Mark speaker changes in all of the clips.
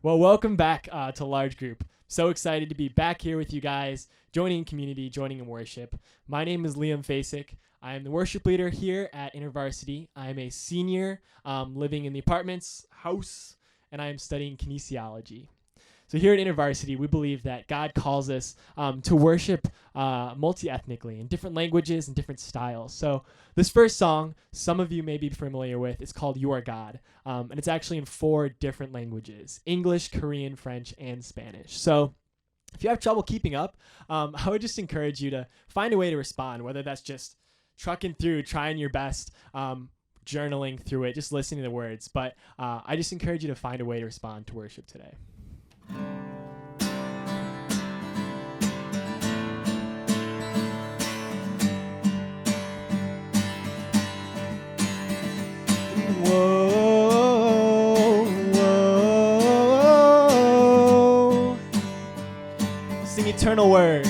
Speaker 1: Well, welcome back to Large Group. So excited to be back here with you guys, joining in community, joining in worship. My name is Liam Fasik. I am the worship leader here at InterVarsity. I am a senior living in the apartments house, and I am studying kinesiology. So here at InterVarsity, we believe that God calls us to worship multi-ethnically in different languages and different styles. So this first song, some of you may be familiar with, it's called You Are God. And it's actually in 4 different languages: English, Korean, French, and Spanish. So if you have trouble keeping up, I would just encourage you to find a way to respond, whether that's just trucking through, trying your best, journaling through it, just listening to the words. But I just encourage you to find a way to respond to worship today. Whoa, whoa. Sing eternal word.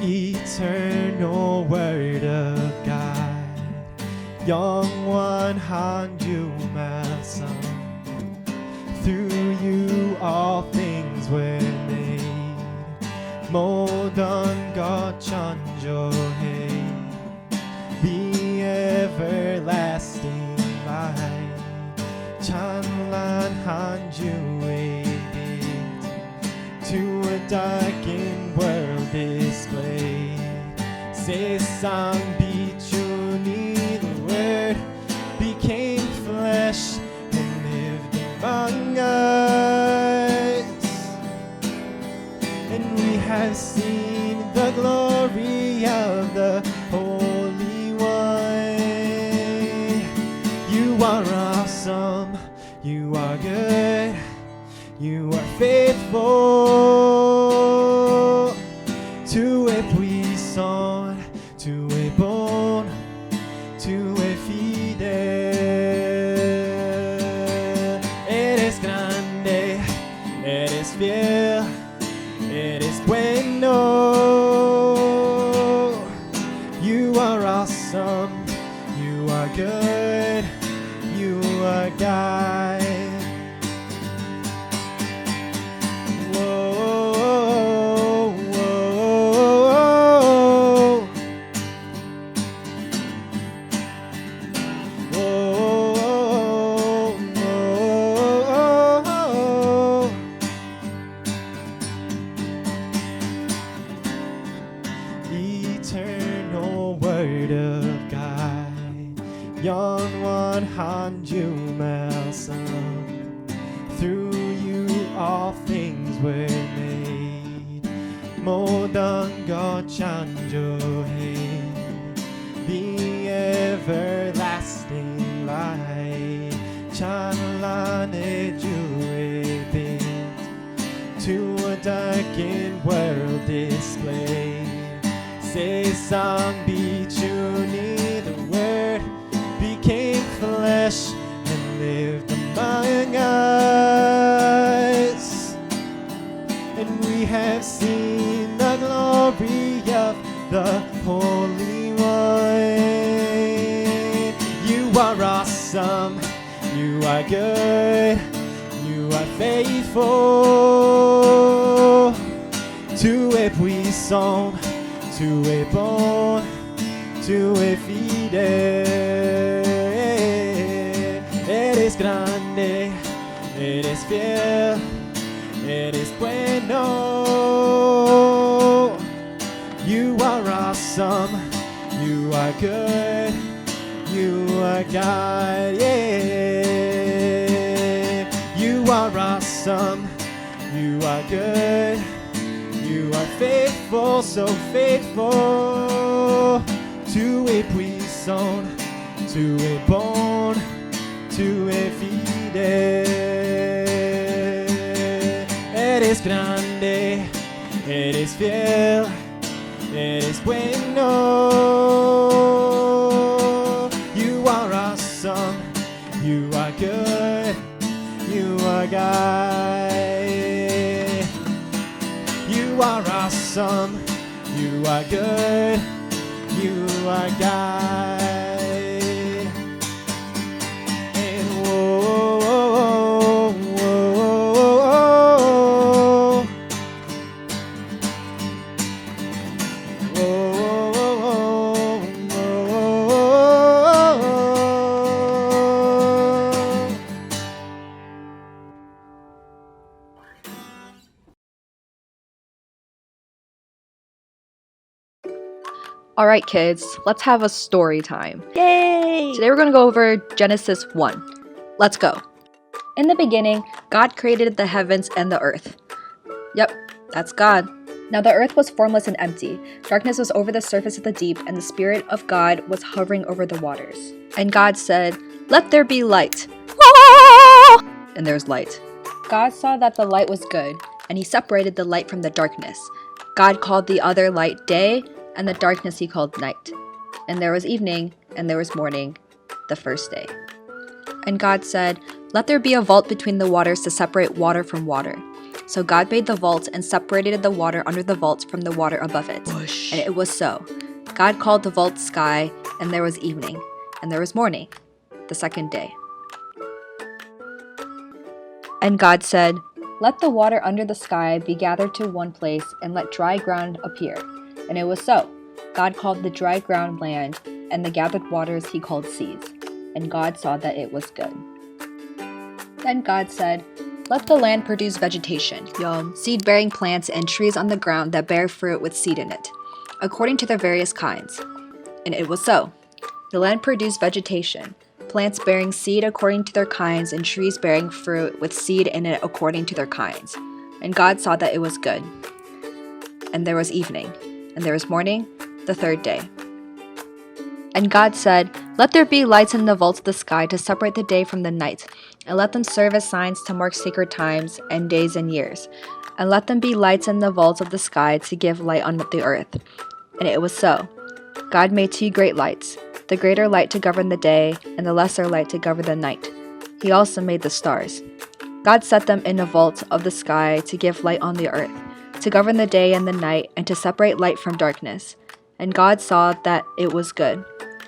Speaker 1: Eternal word of God, 영원한 한 말씀. Through you all things were made. 모든 것 창조해. The everlasting light, 찬란한 주의 빛, to a darkened world display. 세상 비추니 the word became flesh and lived among us, and we have seen the glory of the Holy One. You are awesome, you are good, you are faithful. Tu es puissant, tu es bon, tu es fidèle. Eres grande, eres fiel, eres bueno. You are awesome, you are good, you are God. Whoa, whoa, whoa, whoa. Eternal word of God, 영원한 주 말씀. Through you all things were made. 모든 것 창조해. The everlasting light, 찬란해 주의 빛, to a darkened world display. 세상 비추니 the word became flesh and lived among us, and we have seen the glory of the Holy One. You are awesome, you are good, you are faithful. Tu es puissant, tu es bon, tu es fidèle. Eres grande, eres fiel, eres bueno. You are awesome, you are good, you are God, yeah. You are awesome, you are good, you are faithful, so faithful. Tu es puissant, tu es bon, tu es fidèle. Eres grande, eres fiel, eres bueno. You are awesome, you are good, you are God. You are awesome, you are good, you are God. And whoa,
Speaker 2: All right, kids, let's have a story time.
Speaker 3: Yay!
Speaker 2: Today we're going to go over Genesis 1. Let's go. In the beginning, God created the heavens and the earth. Yep, that's God. Now the earth was formless and empty. Darkness was over the surface of the deep, and the Spirit of God was hovering over the waters. And God said, "Let there be light." And there's light. God saw that the light was good, and he separated the light from the darkness. God called the other light day, and the darkness he called night. And there was evening, and there was morning, the first day. And God said, "Let there be a vault between the waters to separate water from water." So God made the vault and separated the water under the vault from the water above it.
Speaker 3: Whoosh.
Speaker 2: And it was so. God called the vault sky, and there was evening, and there was morning, the second day. And God said, "Let the water under the sky be gathered to one place, and let dry ground appear." And it was so. God called the dry ground land, and the gathered waters he called seas. And God saw that it was good. Then God said, "Let the land produce vegetation, seed-bearing plants and trees on the ground that bear fruit with seed in it, according to their various kinds." And it was so. The land produced vegetation, plants bearing seed according to their kinds, and trees bearing fruit with seed in it according to their kinds. And God saw that it was good. And there was evening, and there was morning, the third day. And God said, "Let there be lights in the vaults of the sky to separate the day from the night, and let them serve as signs to mark sacred times and days and years. And let them be lights in the vaults of the sky to give light on the earth." And it was so. God made two great lights, the greater light to govern the day, and the lesser light to govern the night. He also made the stars. God set them in a vault of the sky to give light on the earth, to govern the day and the night, and to separate light from darkness. And God saw that it was good.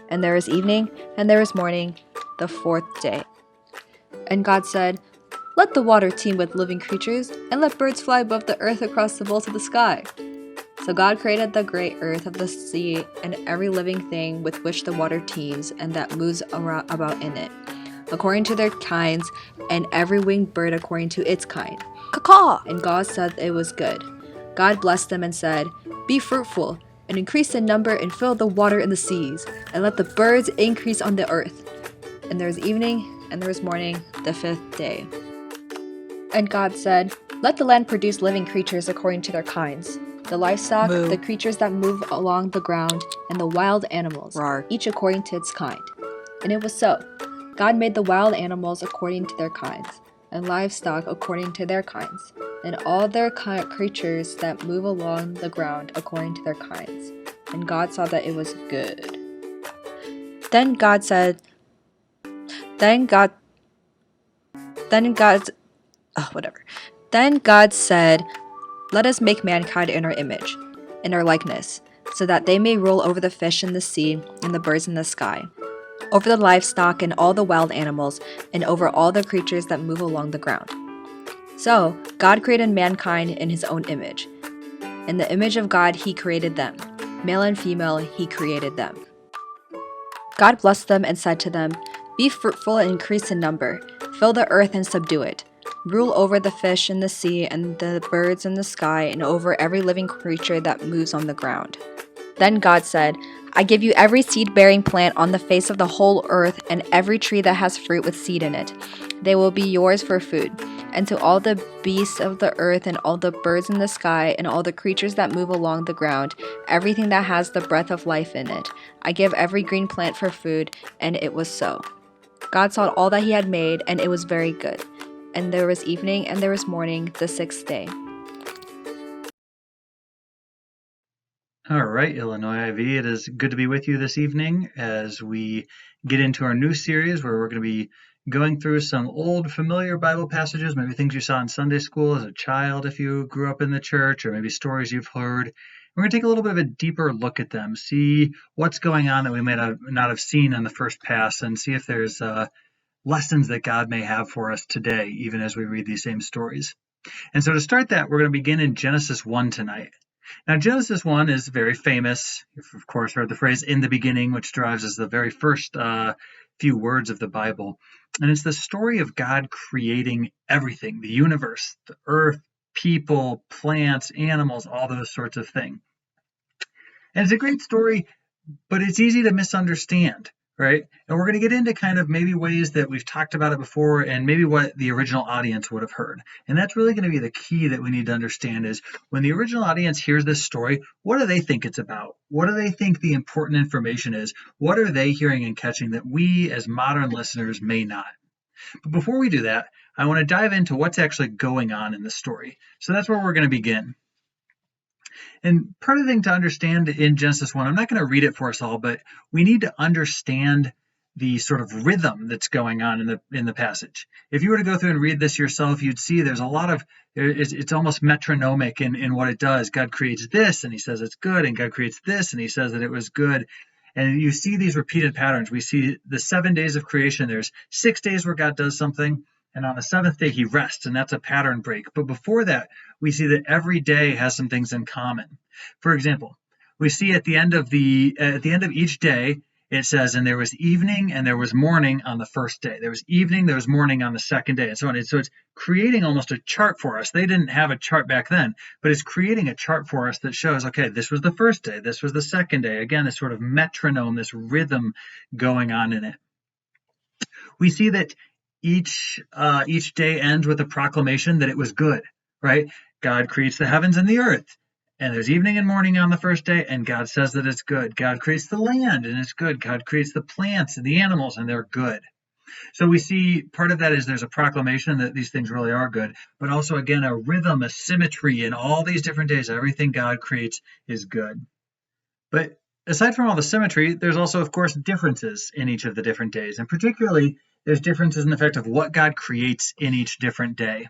Speaker 2: And there was evening, and there was morning, the fourth day. And God said, "Let the water teem with living creatures, and let birds fly above the earth across the vault of the sky." So God created the great earth of the sea, and every living thing with which the water teems, and that moves about in it, according to their kinds, and every winged bird according to its kind.
Speaker 3: Caw-caw.
Speaker 2: And God said it was good. God blessed them and said, "Be fruitful, and increase in number, and fill the water in the seas, and let the birds increase on the earth." And there was evening, and there was morning, the fifth day. And God said, "Let the land produce living creatures according to their kinds, the livestock,
Speaker 3: Moo.
Speaker 2: the creatures that move along the ground, and the wild animals,
Speaker 3: Rawr.
Speaker 2: each according to its kind." And it was so. God made the wild animals according to their kinds, and livestock according to their kinds, and all their creatures that move along the ground according to their kinds. And God saw that it was good. Then God said, Then God said, "Let us make mankind in our image, in our likeness, so that they may rule over the fish in the sea and the birds in the sky, over the livestock and all the wild animals, and over all the creatures that move along the ground." So God created mankind in his own image. In the image of God he created them. Male and female he created them. God blessed them and said to them, "Be fruitful and increase in number. Fill the earth and subdue it. Rule over the fish in the sea and the birds in the sky, and over every living creature that moves on the ground." Then God said, "I give you every seed-bearing plant on the face of the whole earth, and every tree that has fruit with seed in it. They will be yours for food. And to all the beasts of the earth, and all the birds in the sky, and all the creatures that move along the ground, everything that has the breath of life in it, I give every green plant for food." And it was so. God saw all that he had made, and it was very good. And there was evening, and there was morning, the sixth day.
Speaker 4: All right, Illinois IV, it is good to be with you this evening as we get into our new series where we're going to be going through some old familiar Bible passages, maybe things you saw in Sunday school as a child if you grew up in the church, or maybe stories you've heard. We're going to take a little bit of a deeper look at them, see what's going on that we may not have seen on the first pass, and see if there's lessons that God may have for us today, even as we read these same stories. And so to start that, we're going to begin in Genesis 1 tonight. Now, Genesis 1 is very famous. You've, of course, heard the phrase "in the beginning," which derives as the very first few words of the Bible. And it's the story of God creating everything, the universe, the earth, people, plants, animals, all those sorts of things. And it's a great story but it's easy to misunderstand, right? And we're going to get into kind of maybe ways that we've talked about it before and maybe what the original audience would have heard. And that's really going to be the key that we need to understand is when the original audience hears this story, what do they think it's about? What do they think the important information is? What are they hearing and catching that we as modern listeners may not? But before we do that, I want to dive into what's actually going on in the story. So that's where we're going to begin. And part of the thing to understand in Genesis 1, I'm not going to read it for us all, but we need to understand the sort of rhythm that's going on in the passage. If you were to go through and read this yourself, you'd see there's a lot of, it's almost metronomic in what it does. God creates this and he says it's good, and God creates this and he says that it was good. And you see these repeated patterns. We see the 7 days of creation. There's 6 days where God does something, and on the seventh day he rests, and that's a pattern break. But before that, we see that every day has some things in common. For example, we see at the end of each day, it says, and there was evening and there was morning on the first day. There was evening, there was morning on the second day, and so on. And so it's creating almost a chart for us. They didn't have a chart back then, but it's creating a chart for us that shows, okay, this was the first day, this was the second day. Again, this sort of metronome, this rhythm going on in it. We see that each day ends with a proclamation that it was good, right? God creates the heavens and the earth. And there's evening and morning on the first day, and God says that it's good. God creates the land, and it's good. God creates the plants and the animals, and they're good. So we see part of that is there's a proclamation that these things really are good, but also, again, a rhythm, a symmetry in all these different days. Everything God creates is good. But aside from all the symmetry, there's also, of course, differences in each of the different days. And particularly, there's differences in the fact of what God creates in each different day.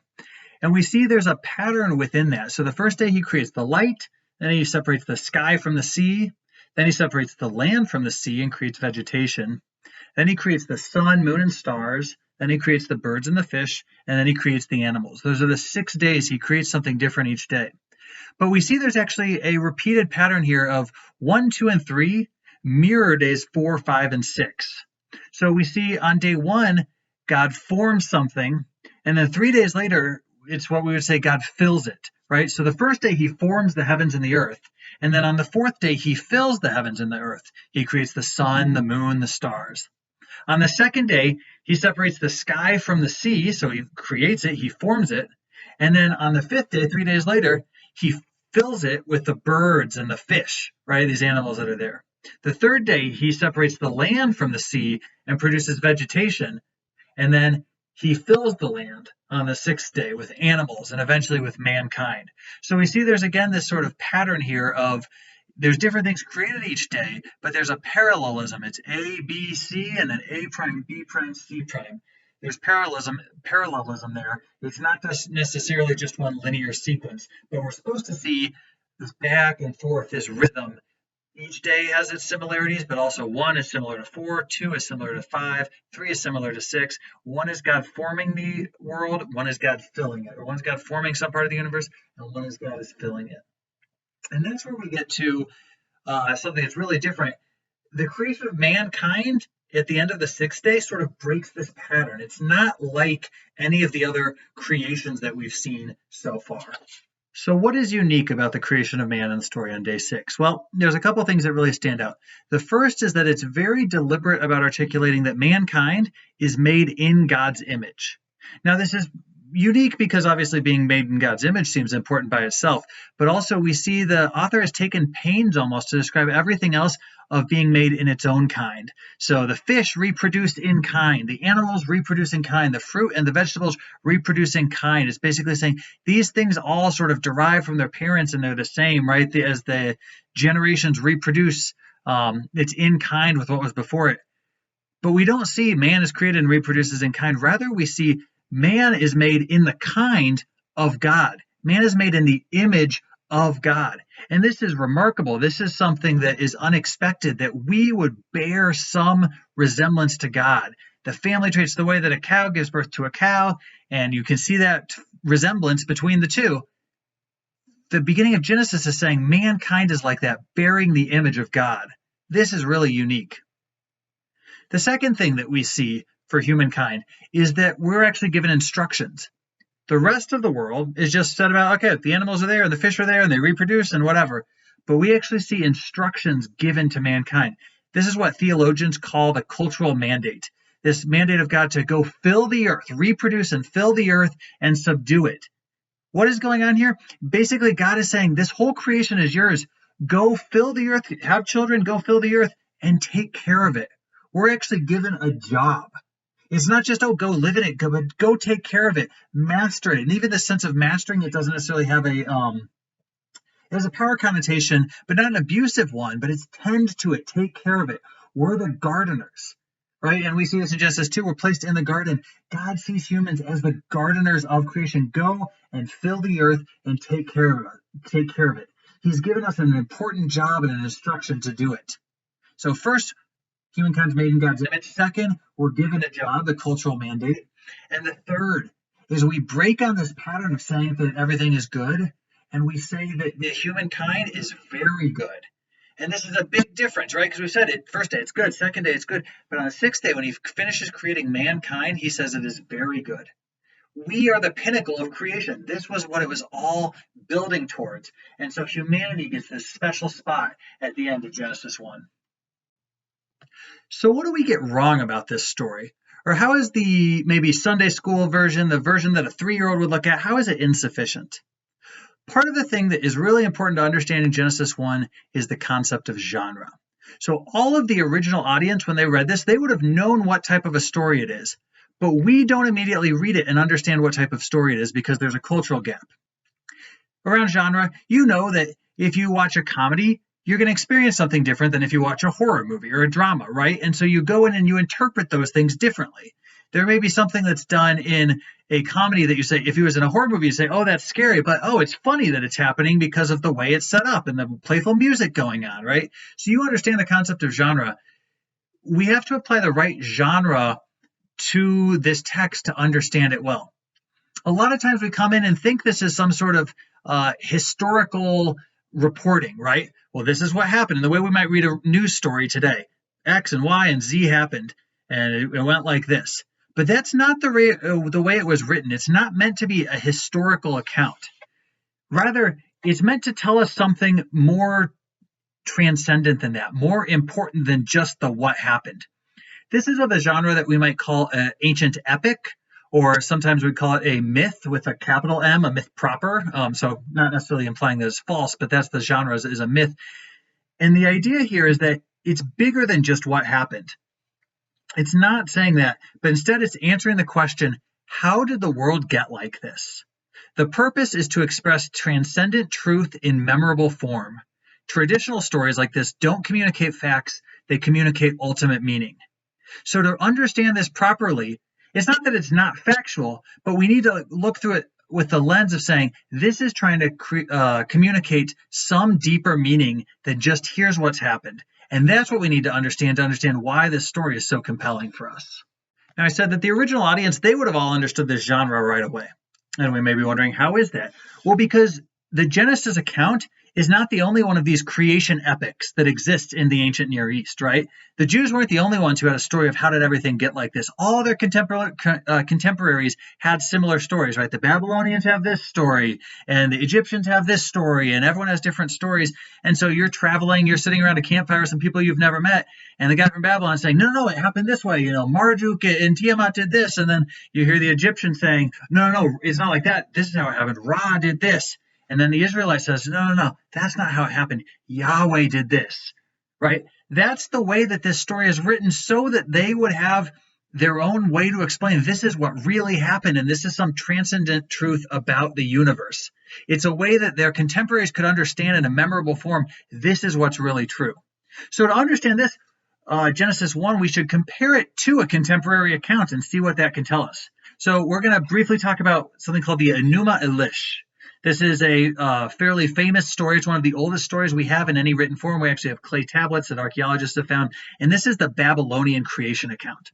Speaker 4: And we see there's a pattern within that. So the first day he creates the light, then he separates the sky from the sea, then he separates the land from the sea and creates vegetation. Then he creates the sun, moon, and stars. Then he creates the birds and the fish, and then he creates the animals. Those are the 6 days. He creates something different each day. But we see there's actually a repeated pattern here of 1, 2, and 3 mirror days 4, 5, and 6. So we see on day 1, God forms something, and then 3 days later, it's what we would say God fills it, right? So the first day he forms the heavens and the earth. And then on the 4th day, he fills the heavens and the earth. He creates the sun, the moon, the stars. On the 2nd day, he separates the sky from the sea. So he creates it, he forms it. And then on the 5th day, 3 days later, he fills it with the birds and the fish, right? These animals that are there. The 3rd day, he separates the land from the sea and produces vegetation. And then he fills the land on the 6th day with animals and eventually with mankind. So we see there's again this sort of pattern here of there's different things created each day, but there's a parallelism. It's A, B, C, and then A prime, B prime, C prime. There's parallelism there. It's not necessarily just one linear sequence, but we're supposed to see this back and forth, this rhythm. Each day has its similarities, but also 1 is similar to 4, 2 is similar to 5, 3 is similar to 6. 1 is God forming the world, 1 is God filling it. Or 1 is God forming some part of the universe, and 1 is God is filling it. And that's where we get to something that's really different. The creation of mankind at the end of the 6th day sort of breaks this pattern. It's not like any of the other creations that we've seen so far. So what is unique about the creation of man in the story on day 6? Well, there's a couple things that really stand out. The first is that it's very deliberate about articulating that mankind is made in God's image. Now, this is unique because obviously being made in God's image seems important by itself, but also we see the author has taken pains almost to describe everything else of being made in its own kind. So the fish reproduced in kind, the animals reproduce in kind, the fruit and the vegetables reproduce in kind. It's basically saying these things all sort of derive from their parents and they're the same, right? As the generations reproduce, it's in kind with what was before it. But we don't see man is created and reproduces in kind. Rather, we see man is made in the kind of God. Man is made in the image of God. And this is remarkable. This is something that is unexpected, that we would bear some resemblance to God. The family traits, the way that a cow gives birth to a cow, and you can see that resemblance between the two. The beginning of Genesis is saying mankind is like that, bearing the image of God. This is really unique. The second thing that we see for humankind is that we're actually given instructions. The rest of the world is just said about, okay, the animals are there and the fish are there and they reproduce and whatever. but we actually see instructions given to mankind. This is what theologians call the cultural mandate. This mandate of God to go fill the earth, reproduce and fill the earth and subdue it. What is going on here? Basically, God is saying this whole creation is yours. Go fill the earth, have children, go fill the earth and take care of it. We're actually given a job. It's not just, oh, go live in it, but go take care of it, master it. And even the sense of mastering, it doesn't necessarily have it has a power connotation, but not an abusive one, but it's tend to it, take care of it. We're the gardeners. Right? And we see this in Genesis 2. We're placed in the garden. God sees humans as the gardeners of creation. Go and fill the earth and take care of it. Take care of it. He's given us an important job and an instruction to do it. So first, humankind's made in God's image. Second, we're given a job, the cultural mandate. And the third is we break on this pattern of saying that everything is good, and we say that the humankind is very good. And this is a big difference, right? Because we said it, first day it's good, second day it's good. But on the sixth day, when he finishes creating mankind, he says it is very good. We are the pinnacle of creation. This was what it was all building towards. And so humanity gets this special spot at the end of Genesis 1. So what do we get wrong about this story? Or how is the maybe Sunday school version, the version that a 3-year-old would look at, how is it insufficient? Part of the thing that is really important to understand in Genesis 1 is the concept of genre. So all of the original audience, when they read this, they would have known what type of a story it is. But we don't immediately read it and understand what type of story it is because there's a cultural gap. Around genre, you know that if you watch a comedy, you're going to experience something different than if you watch a horror movie or a drama, right? And so you go in and you interpret those things differently. There may be something that's done in a comedy that you say, if it was in a horror movie, you say, oh, that's scary, but oh, it's funny that it's happening because of the way it's set up and the playful music going on, right? So you understand the concept of genre. We have to apply the right genre to this text to understand it well. A lot of times we come in and think this is some sort of historical reporting, right? Well, this is what happened. And the way we might read a news story today, X and Y and Z happened, and it went like this. But that's not the way it was written. It's not meant to be a historical account. Rather, it's meant to tell us something more transcendent than that, more important than just the what happened. This is of a genre that we might call an ancient epic, or sometimes we call it a myth with a capital M, a myth proper. So not necessarily implying that it's false, but that's the genre is a myth. And the idea here is that it's bigger than just what happened. It's not saying that, but instead it's answering the question, how did the world get like this? The purpose is to express transcendent truth in memorable form. Traditional stories like this don't communicate facts, they communicate ultimate meaning. So to understand this properly, it's not that it's not factual, but we need to look through it with the lens of saying, this is trying to communicate some deeper meaning than just here's what's happened. And that's what we need to understand why this story is so compelling for us. Now, I said that the original audience, they would have all understood this genre right away. And we may be wondering, how is that? Well, because the Genesis account is not the only one of these creation epics that exists in the ancient Near East, right? The Jews weren't the only ones who had a story of how did everything get like this. All their contemporaries had similar stories, right? The Babylonians have this story, and the Egyptians have this story, and everyone has different stories. And so you're traveling, you're sitting around a campfire with some people you've never met, and the guy from Babylon is saying, no, it happened this way. Marduk and Tiamat did this. And then you hear the Egyptian saying, no, it's not like that. This is how it happened. Ra did this. And then the Israelite says, no, that's not how it happened. Yahweh did this, right? That's the way that this story is written so that they would have their own way to explain this is what really happened and this is some transcendent truth about the universe. It's a way that their contemporaries could understand in a memorable form, this is what's really true. So to understand this, Genesis 1, we should compare it to a contemporary account and see what that can tell us. So we're going to briefly talk about something called the Enuma Elish. This is a fairly famous story. It's one of the oldest stories we have in any written form. We actually have clay tablets that archaeologists have found. And this is the Babylonian creation account.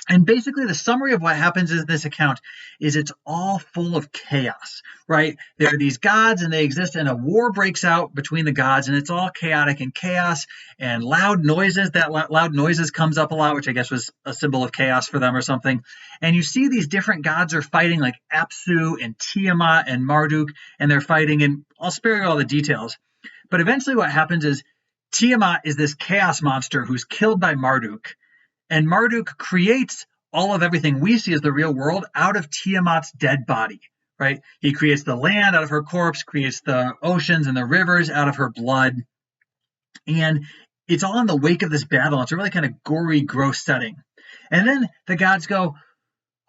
Speaker 4: And basically the summary of what happens in this account is it's all full of chaos, right? There are these gods and they exist and a war breaks out between the gods and it's all chaotic and chaos and loud noises. That loud noises comes up a lot, which I guess was a symbol of chaos for them or something. And you see these different gods are fighting like Apsu and Tiamat and Marduk, and they're fighting, and I'll spare you all the details. But eventually what happens is Tiamat is this chaos monster who's killed by Marduk. And Marduk creates all of everything we see as the real world out of Tiamat's dead body, right? He creates the land out of her corpse, creates the oceans and the rivers out of her blood. And it's all in the wake of this battle. It's a really kind of gory, gross setting. And then the gods go,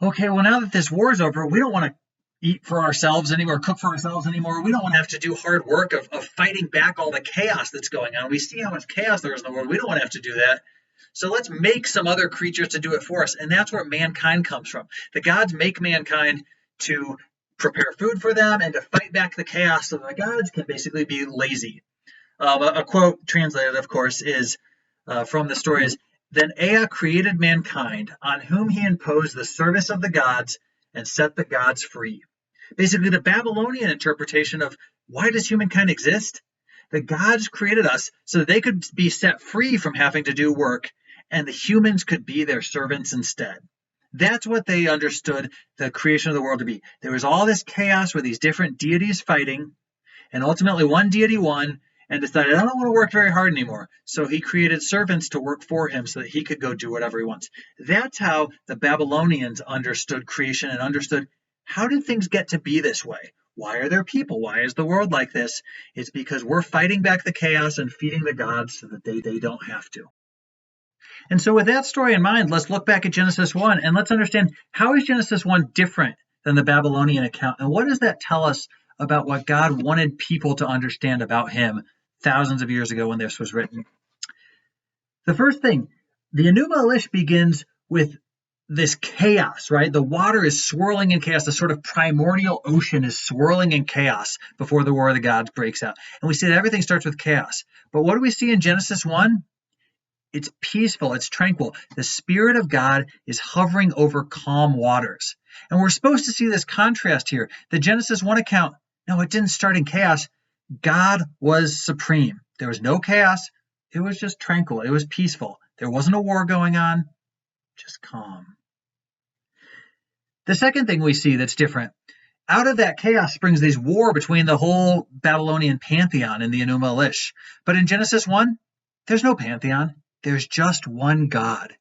Speaker 4: okay, well, now that this war is over, we don't want to eat for ourselves anymore, cook for ourselves anymore. We don't want to have to do hard work of fighting back all the chaos that's going on. We see how much chaos there is in the world. We don't want to have to do that. So let's make some other creatures to do it for us. And that's where mankind comes from. The gods make mankind to prepare food for them and to fight back the chaos, so the gods can basically be lazy. A quote translated, of course, is from the story is, "Then Ea created mankind, on whom he imposed the service of the gods and set the gods free." Basically, the Babylonian interpretation of why does humankind exist? The gods created us so that they could be set free from having to do work, and the humans could be their servants instead. That's what they understood the creation of the world to be. There was all this chaos with these different deities fighting, and ultimately one deity won and decided, I don't want to work very hard anymore. So he created servants to work for him so that he could go do whatever he wants. That's how the Babylonians understood creation and understood, how did things get to be this way? Why are there people? Why is the world like this? It's because we're fighting back the chaos and feeding the gods so that they don't have to. And so with that story in mind, let's look back at Genesis 1 and let's understand, how is Genesis 1 different than the Babylonian account? And what does that tell us about what God wanted people to understand about him thousands of years ago when this was written? The first thing, the Enuma Elish begins with this chaos, right? The water is swirling in chaos. The sort of primordial ocean is swirling in chaos before the War of the Gods breaks out. And we see that everything starts with chaos. But what do we see in Genesis 1? It's peaceful. It's tranquil. The Spirit of God is hovering over calm waters. And we're supposed to see this contrast here. The Genesis 1 account, no, it didn't start in chaos. God was supreme. There was no chaos. It was just tranquil. It was peaceful. There wasn't a war going on, just calm. The second thing we see that's different, out of that chaos springs this war between the whole Babylonian pantheon and the Enuma Elish. But in Genesis 1, there's no pantheon. There's just one God.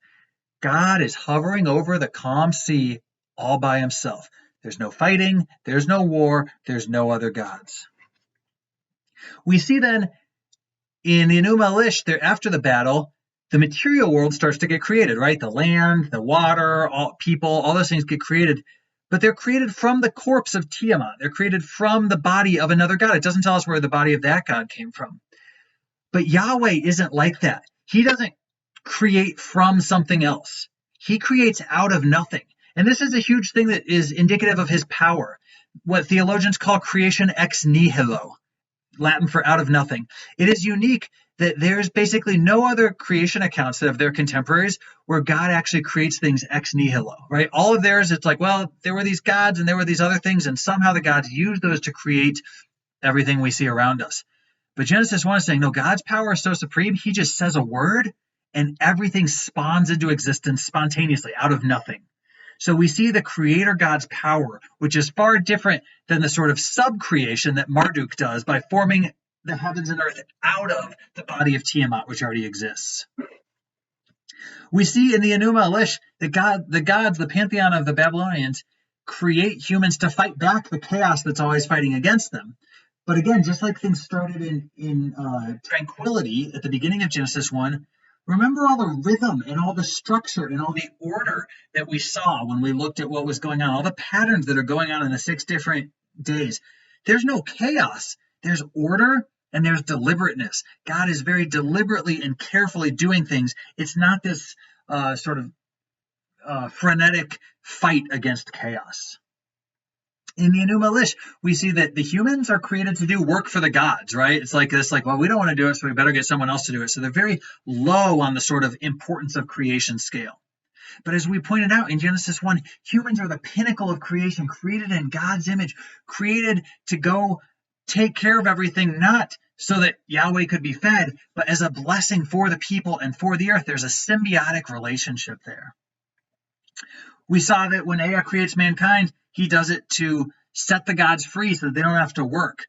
Speaker 4: God is hovering over the calm sea all by himself. There's no fighting. There's no war. There's no other gods. We see then in the Enuma Elish, after the battle, the material world starts to get created, right? The land, the water, people, all those things get created. But they're created from the corpse of Tiamat. They're created from the body of another god. It doesn't tell us where the body of that god came from. But Yahweh isn't like that. He doesn't create from something else. He creates out of nothing. And this is a huge thing that is indicative of his power, what theologians call creation ex nihilo, Latin for out of nothing. It is unique that there's basically no other creation accounts of their contemporaries where God actually creates things ex nihilo, right? All of theirs, it's like, well, there were these gods and there were these other things, and somehow the gods used those to create everything we see around us. But Genesis 1 is saying, no, God's power is so supreme, he just says a word and everything spawns into existence spontaneously out of nothing. So we see the creator God's power, which is far different than the sort of sub-creation that Marduk does by forming the heavens and earth out of the body of Tiamat, which already exists. We see in the Enuma Elish that the gods, the pantheon of the Babylonians, create humans to fight back the chaos that's always fighting against them. But again, just like things started in tranquility at the beginning of Genesis 1, remember all the rhythm and all the structure and all the order that we saw when we looked at what was going on, all the patterns that are going on in the 6 different days. There's no chaos. There's order and there's deliberateness. God is very deliberately and carefully doing things. It's not this sort of frenetic fight against chaos. In the Enuma Elish, we see that the humans are created to do work for the gods, right? It's like this, well, we don't want to do it, so we better get someone else to do it. So they're very low on the sort of importance of creation scale. But as we pointed out in Genesis 1, humans are the pinnacle of creation, created in God's image, created to go take care of everything, not so that Yahweh could be fed, but as a blessing for the people and for the earth. There's a symbiotic relationship there. We saw that when Ea creates mankind, he does it to set the gods free so that they don't have to work.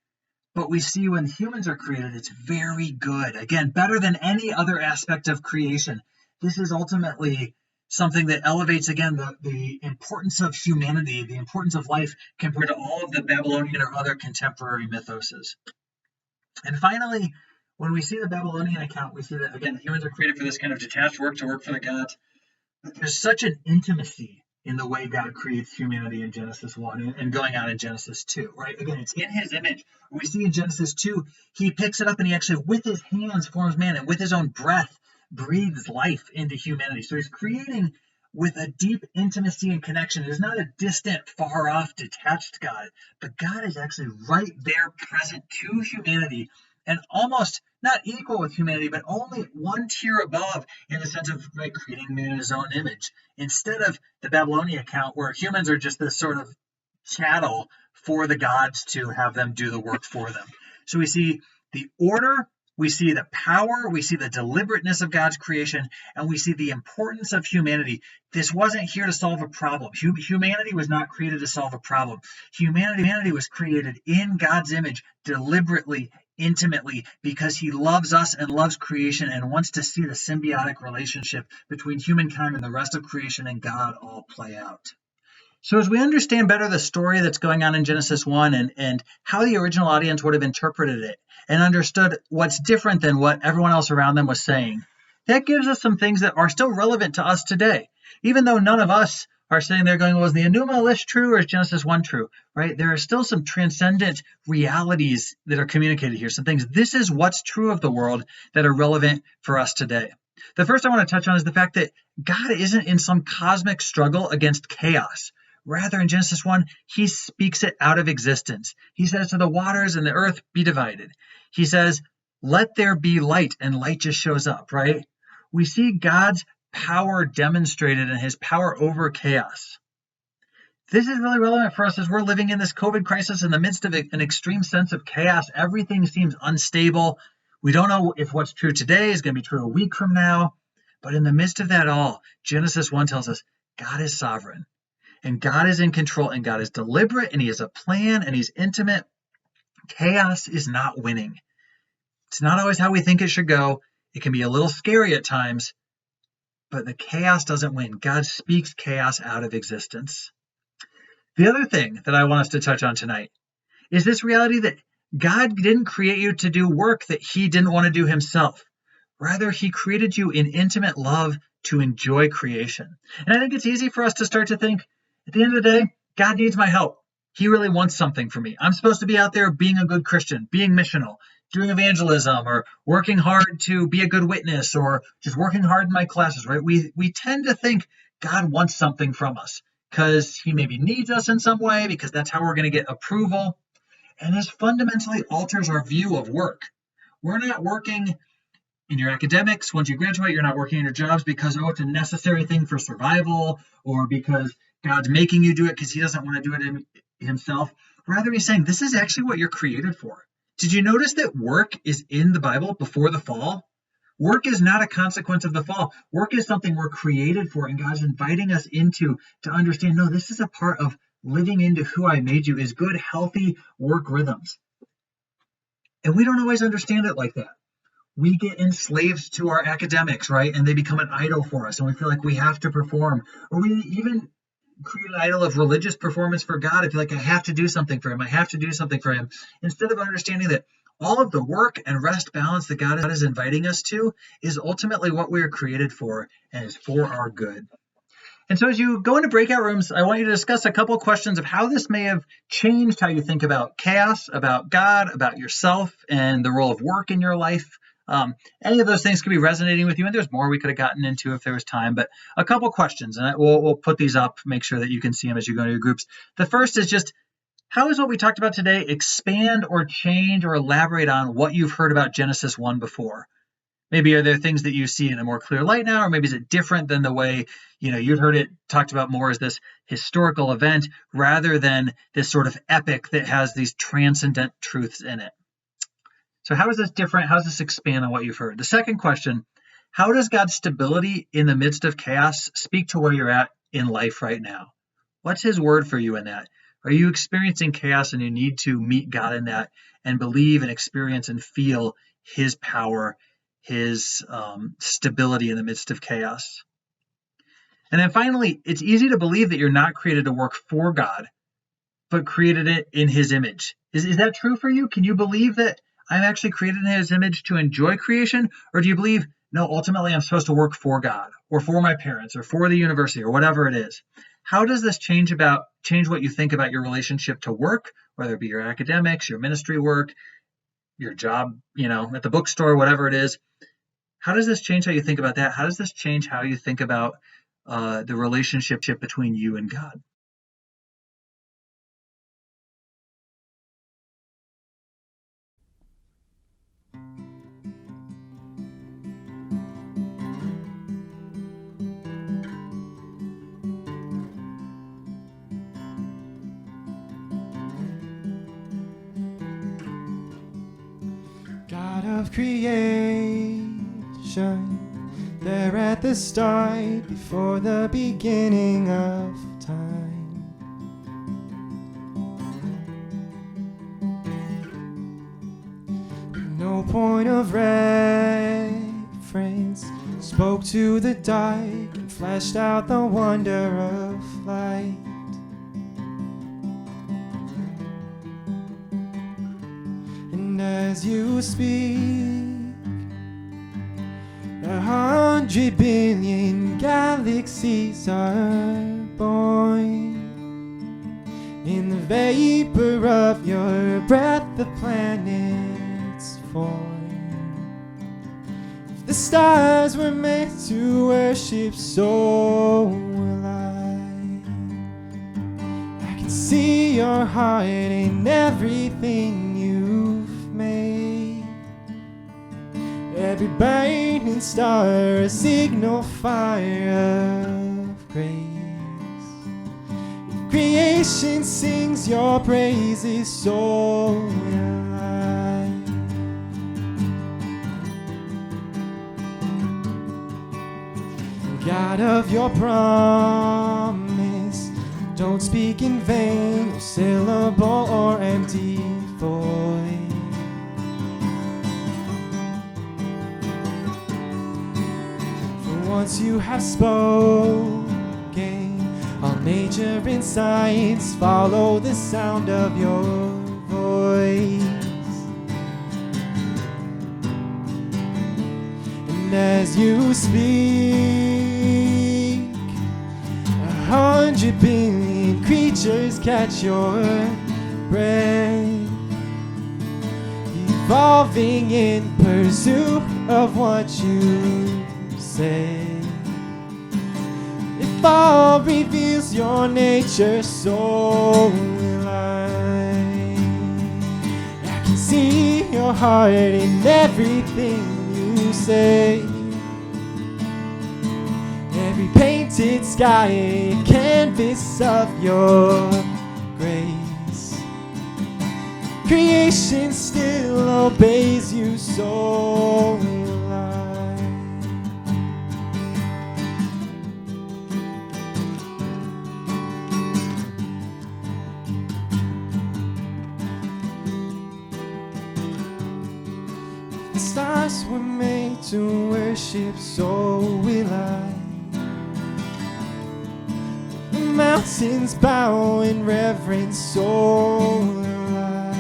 Speaker 4: But we see when humans are created, it's very good. Again, better than any other aspect of creation. This is ultimately something that elevates, again, the importance of humanity, the importance of life compared to all of the Babylonian or other contemporary mythoses. And finally, when we see the Babylonian account, we see that, again, humans are created for this kind of detached work, to work for the gods. But there's such an intimacy in the way God creates humanity in Genesis 1 and going on in Genesis 2, right? Again, it's in his image. We see in Genesis 2, he picks it up and he actually, with his hands, forms man, and with his own breath, breathes life into humanity. So he's creating with a deep intimacy and connection. It is not a distant, far off, detached God, but God is actually right there, present to humanity, and almost not equal with humanity, but only one tier above in the sense of creating man in his own image. Instead of the Babylonian account where humans are just this sort of chattel for the gods to have them do the work for them. So we see the order, we see the power, we see the deliberateness of God's creation, and we see the importance of humanity. This wasn't here to solve a problem. Humanity was not created to solve a problem. Humanity was created in God's image, deliberately, intimately, because he loves us and loves creation and wants to see the symbiotic relationship between humankind and the rest of creation and God all play out. So as we understand better the story that's going on in Genesis 1 and how the original audience would have interpreted it and understood what's different than what everyone else around them was saying, that gives us some things that are still relevant to us today. Even though none of us are sitting there going, well, is the Enuma Elish true or is Genesis 1 true, right? There are still some transcendent realities that are communicated here. Some things, this is what's true of the world that are relevant for us today. The first I want to touch on is the fact that God isn't in some cosmic struggle against chaos. Rather, in Genesis 1, he speaks it out of existence. He says to the waters and the earth, be divided. He says, let there be light, and light just shows up, right? We see God's power demonstrated and his power over chaos. This is really relevant for us as we're living in this COVID crisis in the midst of an extreme sense of chaos. Everything seems unstable. We don't know if what's true today is going to be true a week from now. But in the midst of that all, Genesis 1 tells us God is sovereign. And God is in control, and God is deliberate, and he has a plan, and he's intimate. Chaos is not winning. It's not always how we think it should go. It can be a little scary at times, but the chaos doesn't win. God speaks chaos out of existence. The other thing that I want us to touch on tonight is this reality that God didn't create you to do work that he didn't want to do himself. Rather, he created you in intimate love to enjoy creation. And I think it's easy for us to start to think, at the end of the day, God needs my help. He really wants something from me. I'm supposed to be out there being a good Christian, being missional, doing evangelism, or working hard to be a good witness, or just working hard in my classes, right? We tend to think God wants something from us because he maybe needs us in some way, because that's how we're going to get approval. And this fundamentally alters our view of work. We're not working in your academics. Once you graduate, you're not working in your jobs because, it's a necessary thing for survival, or because God's making you do it because he doesn't want to do it himself. Rather, he's saying this is actually what you're created for. Did you notice that work is in the Bible before the fall? Work is not a consequence of the fall. Work is something we're created for, and God's inviting us into to understand, no, this is a part of living into who I made you, is good, healthy work rhythms. And we don't always understand it like that. We get enslaved to our academics, right? And they become an idol for us, and we feel like we have to perform. Or we even create an idol of religious performance for God. I feel like I have to do something for him. I have to do something for him. Instead of understanding that all of the work and rest balance that God is inviting us to is ultimately what we are created for and is for our good. And so as you go into breakout rooms, I want you to discuss a couple of questions of how this may have changed how you think about chaos, about God, about yourself, and the role of work in your life. Any of those things could be resonating with you, and there's more we could have gotten into if there was time, but a couple questions, and we'll put these up, make sure that you can see them as you go to your groups. The first is just, how is what we talked about today expand or change or elaborate on what you've heard about Genesis 1 before? Maybe are there things that you see in a more clear light now, or maybe is it different than the way you'd heard it talked about more as this historical event rather than this sort of epic that has these transcendent truths in it? So how is this different? How does this expand on what you've heard? The second question, how does God's stability in the midst of chaos speak to where you're at in life right now? What's his word for you in that? Are you experiencing chaos and you need to meet God in that and believe and experience and feel his power, his stability in the midst of chaos? And then finally, it's easy to believe that you're not created to work for God, but created it in his image. Is that true for you? Can you believe that I'm actually created in his image to enjoy creation? Or do you believe, no, ultimately I'm supposed to work for God or for my parents or for the university or whatever it is? How does this change what you think about your relationship to work, whether it be your academics, your ministry work, your job, at the bookstore, whatever it is? How does this change how you think about that? How does this change how you think about the relationship between you and God?
Speaker 3: God of creation, there at the start, before the beginning of time. No point of reference, spoke to the dark and fleshed out the wonder of light. And as you speak, 100 billion galaxies are born. In the vapor of your breath, the planets form. If the stars were meant to worship, so will I. I can see your heart in everything you've made. Every burning star, a signal fire of grace. If creation sings your praises, so will I. God of your promise, don't speak in vain, no syllable or empty voice. Once you have spoken, all nature and science follow the sound of your voice. And as you speak, 100 billion creatures catch your breath, evolving in pursuit of what you say. If all reveals your nature, so will I. I can see your heart in everything you say. Every painted sky, a canvas of your grace. Creation still obeys you, so will I. The stars were made to worship, so will I. The mountains bow in reverence, so will I.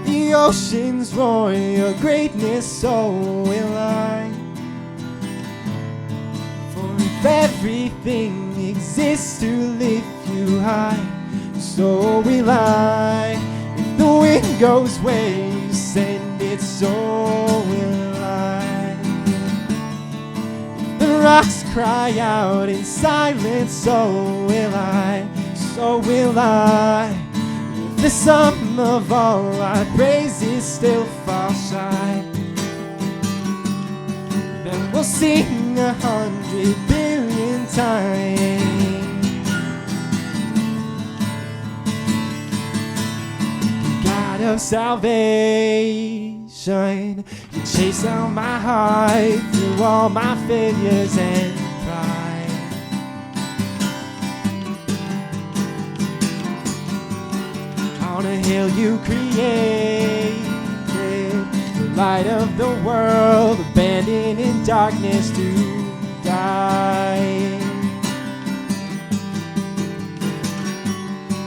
Speaker 3: The oceans roar your greatness, so will I. For if everything exists to lift you high, so will I. If the wind goes where you send it, so will I. If the rocks cry out in silence, so will I, so will I. If the sum of all our praises still fall shy, then we'll sing 100 billion times. God of salvation, you chase out my heart through all my failures and pride. On a hill you created, the light of the world, abandoned in darkness to die.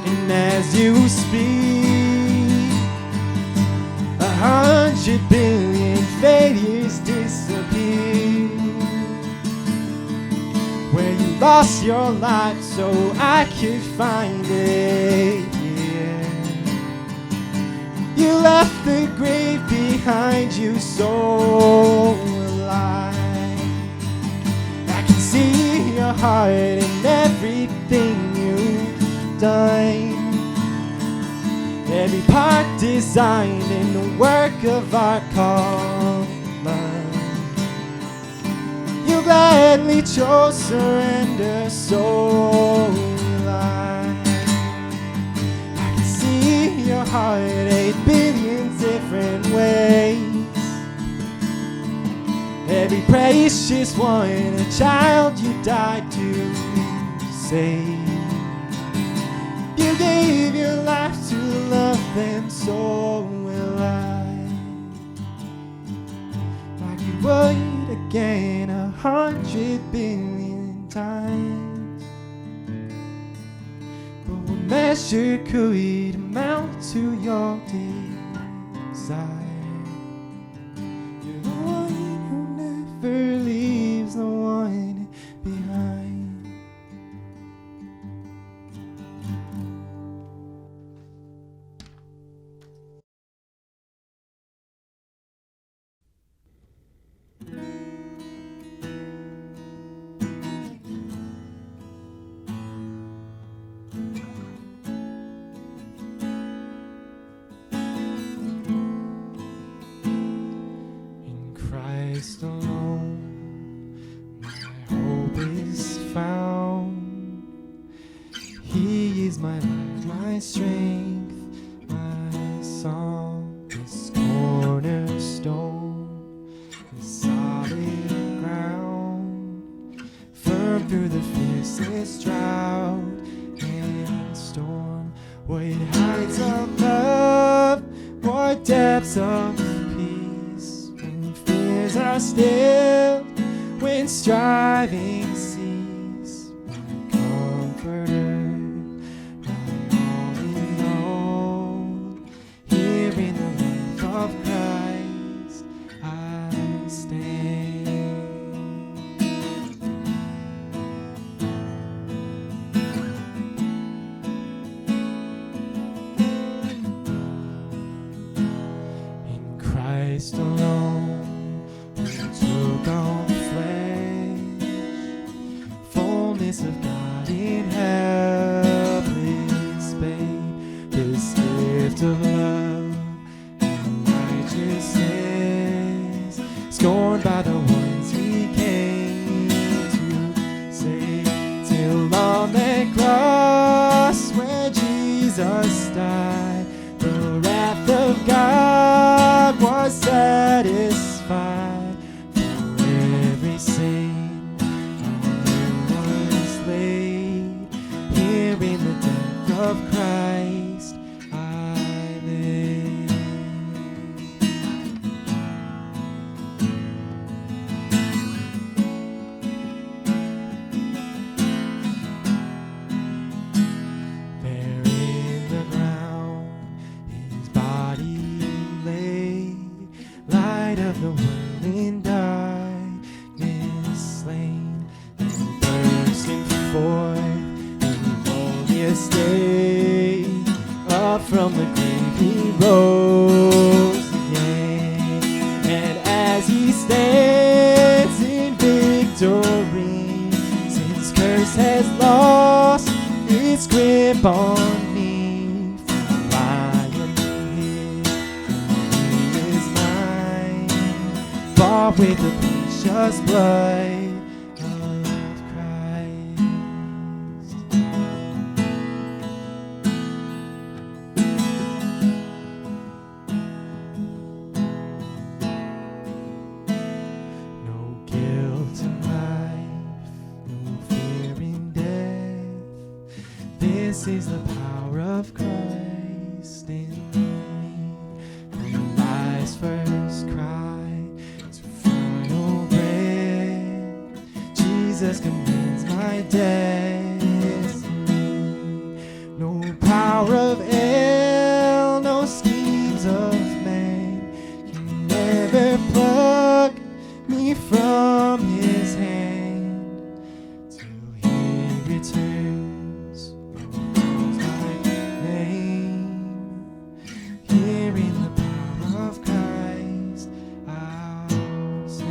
Speaker 3: And as you speak, 100 billion failures disappear. Where you lost your life so I could find it. You left the grave behind you so alive. I can see your heart in everything you've done. Every part designed in the work of art called love. You gladly chose surrender so alive. I can see your heart 8 billion different ways. Every precious one, a child you died to save. You gave your life to love them, so will I. Like you would again 100 billion times. But what measure could amount to your desire? You're the one who never leaves the one behind. Christ alone, my hope is found. He is my life, my strength, my song, this cornerstone, the solid ground, firm through the fiercest drought and storm. What heights of love, what depths of are still when striving cease. My comforter, my all in all. Here in the life of Christ I stand. In Christ alone took on flesh, fullness of God in helpless babe, this gift of love and righteousness, scorned by the ones he came to save, till on that cross where Jesus died, the wrath of God was satisfied. Of Christ I live. There in the ground his body lay, light of the world in darkness slain, and bursting forth day, up from the grave he rose again, and as he stands in victory, since curse has lost its grip on me, for I am his, he is mine, bought with the precious blood. This is the power of Christ. Christ in me. From life's first cry to final breath, Jesus commands my destiny. No power of hell, no schemes of man can ever pluck me from his hand till he returns. Calls my name. Here in the power of Christ I'll sing.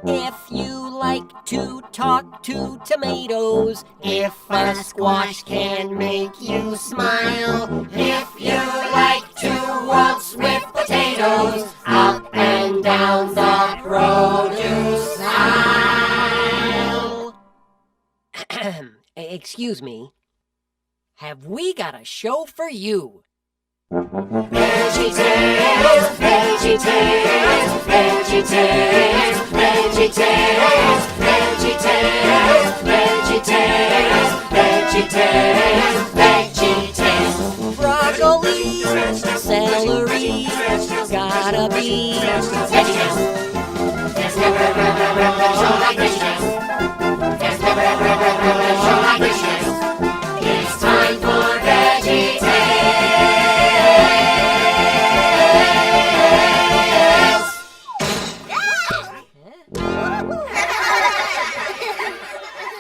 Speaker 5: If you like to talk to tomatoes, if a squash can make you smile, if you like to waltz with potatoes, up and down the produce aisle. Excuse me. Have we got a show for you? VeggieTales, VeggieTales, VeggieTales, VeggieTales, VeggieTales, VeggieTales, VeggieTales, VeggieTales. Broccoli, celery, gotta be VeggieTales. There's never been a show like VeggieTales.